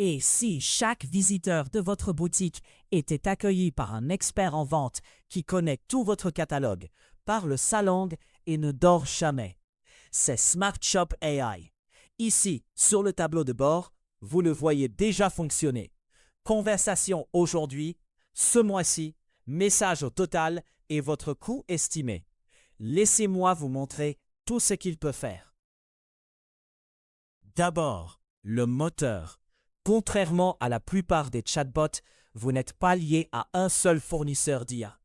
Et si chaque visiteur de votre boutique était accueilli par un expert en vente qui connaît tout votre catalogue, parle sa langue et ne dort jamais? C'est Smart Shop AI. Ici, sur le tableau de bord, vous le voyez déjà fonctionner. Conversation aujourd'hui, ce mois-ci, message au total et votre coût estimé. Laissez-moi vous montrer tout ce qu'il peut faire. D'abord, le moteur. Contrairement à la plupart des chatbots, vous n'êtes pas lié à un seul fournisseur d'IA.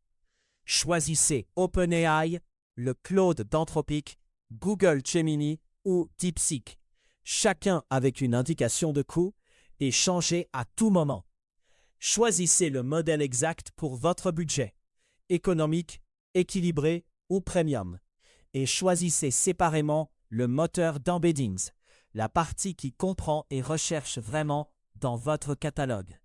Choisissez OpenAI, le Claude d'Anthropic, Google Gemini ou DeepSeek, chacun avec une indication de coût, et changez à tout moment. Choisissez le modèle exact pour votre budget, économique, équilibré ou premium, et choisissez séparément le moteur d'embeddings, la partie qui comprend et recherche vraiment dans votre catalogue.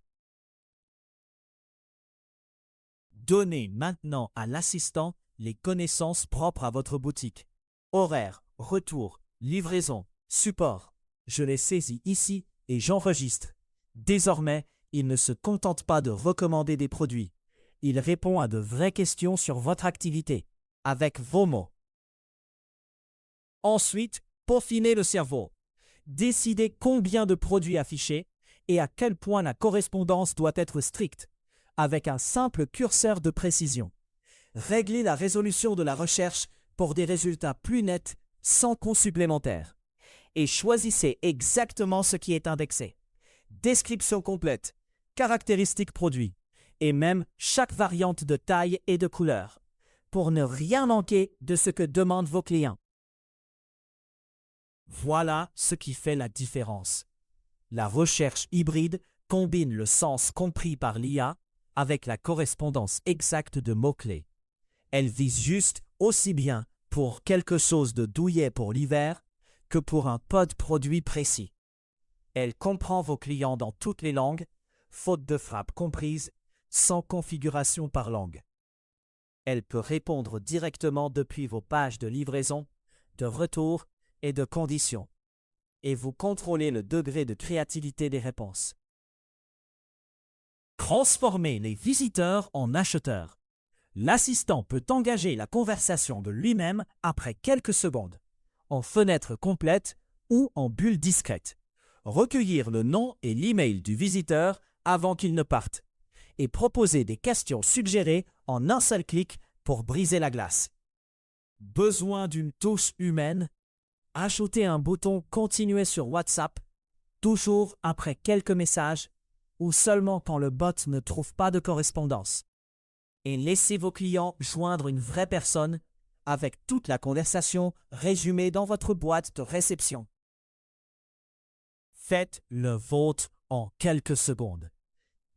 Donnez maintenant à l'assistant les connaissances propres à votre boutique. Horaire, retour, livraison, support. Je les saisis ici et j'enregistre. Désormais, il ne se contente pas de recommander des produits. Il répond à de vraies questions sur votre activité, avec vos mots. Ensuite, peaufinez le cerveau. Décidez combien de produits afficher et à quel point la correspondance doit être stricte, avec un simple curseur de précision. Réglez la résolution de la recherche pour des résultats plus nets sans coût supplémentaire. Et choisissez exactement ce qui est indexé. Description complète, caractéristiques produits, et même chaque variante de taille et de couleur, pour ne rien manquer de ce que demandent vos clients. Voilà ce qui fait la différence. La recherche hybride combine le sens compris par l'IA avec la correspondance exacte de mots-clés. Elle vise juste aussi bien pour quelque chose de douillet pour l'hiver que pour un pod produit précis. Elle comprend vos clients dans toutes les langues, faute de frappe comprise, sans configuration par langue. Elle peut répondre directement depuis vos pages de livraison, de retour et de conditions. Et vous contrôlez le degré de créativité des réponses. Transformez les visiteurs en acheteurs. L'assistant peut engager la conversation de lui-même après quelques secondes, en fenêtre complète ou en bulle discrète. Recueillir le nom et l'email du visiteur avant qu'il ne parte, et proposer des questions suggérées en un seul clic pour briser la glace. Besoin d'une touche humaine? Ajoutez un bouton « Continuer » sur WhatsApp, toujours après quelques messages ou seulement quand le bot ne trouve pas de correspondance. Et laissez vos clients joindre une vraie personne avec toute la conversation résumée dans votre boîte de réception. Faites le vôtre en quelques secondes.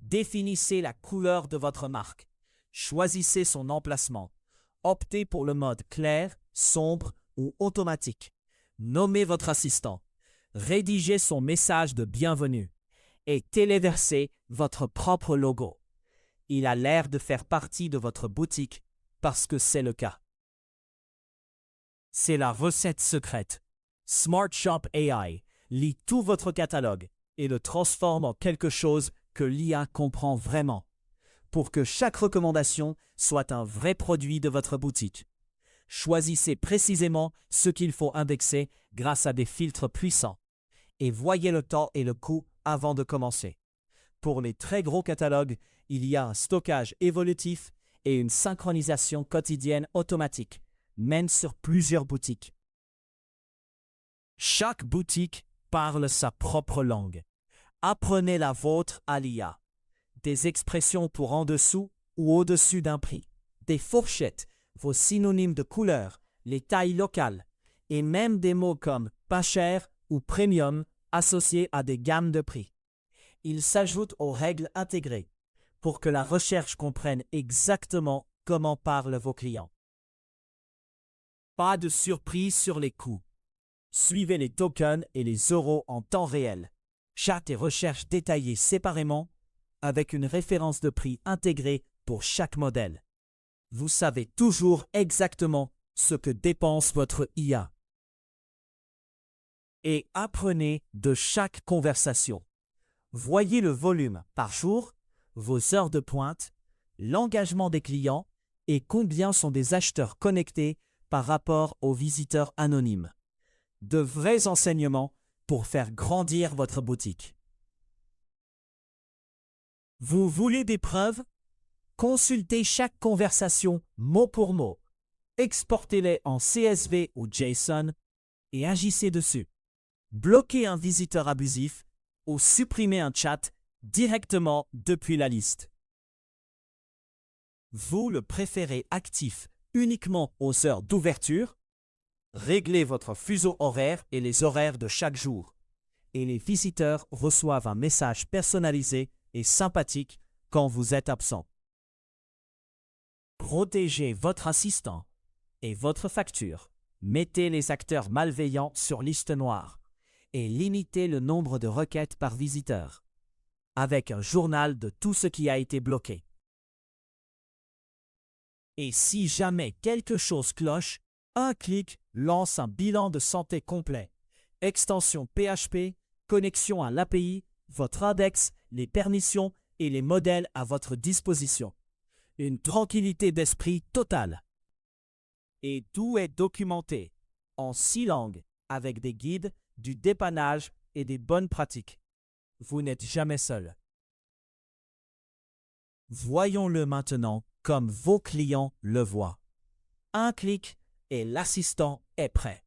Définissez la couleur de votre marque. Choisissez son emplacement. Optez pour le mode clair, sombre ou automatique. Nommez votre assistant. Rédigez son message de bienvenue et téléversez votre propre logo. Il a l'air de faire partie de votre boutique parce que c'est le cas. C'est la recette secrète. Smart Shop AI lit tout votre catalogue et le transforme en quelque chose que l'IA comprend vraiment, pour que chaque recommandation soit un vrai produit de votre boutique. Choisissez précisément ce qu'il faut indexer grâce à des filtres puissants et voyez le temps et le coût avant de commencer. Pour les très gros catalogues, il y a un stockage évolutif et une synchronisation quotidienne automatique, même sur plusieurs boutiques. Chaque boutique parle sa propre langue. Apprenez la vôtre à l'IA. Des expressions pour en dessous ou au-dessus d'un prix, des fourchettes, vos synonymes de couleurs, les tailles locales, et même des mots comme pas cher ou premium associés à des gammes de prix. Ils s'ajoutent aux règles intégrées pour que la recherche comprenne exactement comment parlent vos clients. Pas de surprise sur les coûts. Suivez les tokens et les euros en temps réel. Chat et recherche détaillées séparément avec une référence de prix intégrée pour chaque modèle. Vous savez toujours exactement ce que dépense votre IA. Et apprenez de chaque conversation. Voyez le volume par jour, vos heures de pointe, l'engagement des clients et combien sont des acheteurs connectés par rapport aux visiteurs anonymes. De vrais enseignements pour faire grandir votre boutique. Vous voulez des preuves? Consultez chaque conversation mot pour mot. Exportez-les en CSV ou JSON et agissez dessus. Bloquez un visiteur abusif ou supprimez un chat directement depuis la liste. Vous le préférez actif uniquement aux heures d'ouverture? Réglez votre fuseau horaire et les horaires de chaque jour. Et les visiteurs reçoivent un message personnalisé et sympathique quand vous êtes absent. Protégez votre assistant et votre facture. Mettez les acteurs malveillants sur liste noire et limitez le nombre de requêtes par visiteur, avec un journal de tout ce qui a été bloqué. Et si jamais quelque chose cloche, un clic lance un bilan de santé complet. Extension PHP, connexion à l'API, votre index, les permissions et les modèles à votre disposition. Une tranquillité d'esprit totale. Et tout est documenté, en 6 langues, avec des guides, du dépannage et des bonnes pratiques. Vous n'êtes jamais seul. Voyons-le maintenant comme vos clients le voient. Un clic et l'assistant est prêt.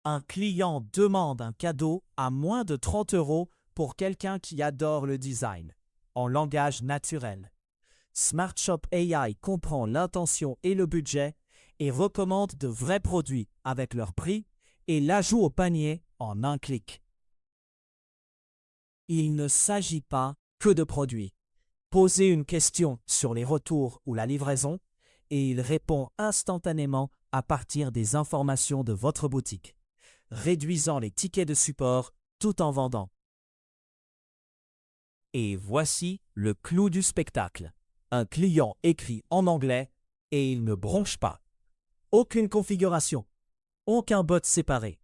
Un client demande un cadeau à moins de 30 € pour quelqu'un qui adore le design, en langage naturel. SmartShop AI comprend l'intention et le budget et recommande de vrais produits avec leur prix et l'ajout au panier en un clic. Il ne s'agit pas que de produits. Posez une question sur les retours ou la livraison et il répond instantanément à partir des informations de votre boutique, réduisant les tickets de support tout en vendant. Et voici le clou du spectacle. Un client écrit en anglais et il ne bronche pas. Aucune configuration, aucun bot séparé.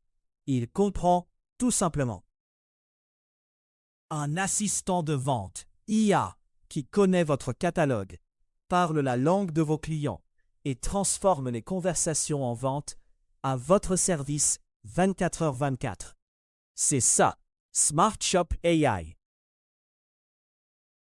Il comprend tout simplement. Un assistant de vente, IA, qui connaît votre catalogue, parle la langue de vos clients et transforme les conversations en vente à votre service 24h/24. C'est ça, SmartShop AI.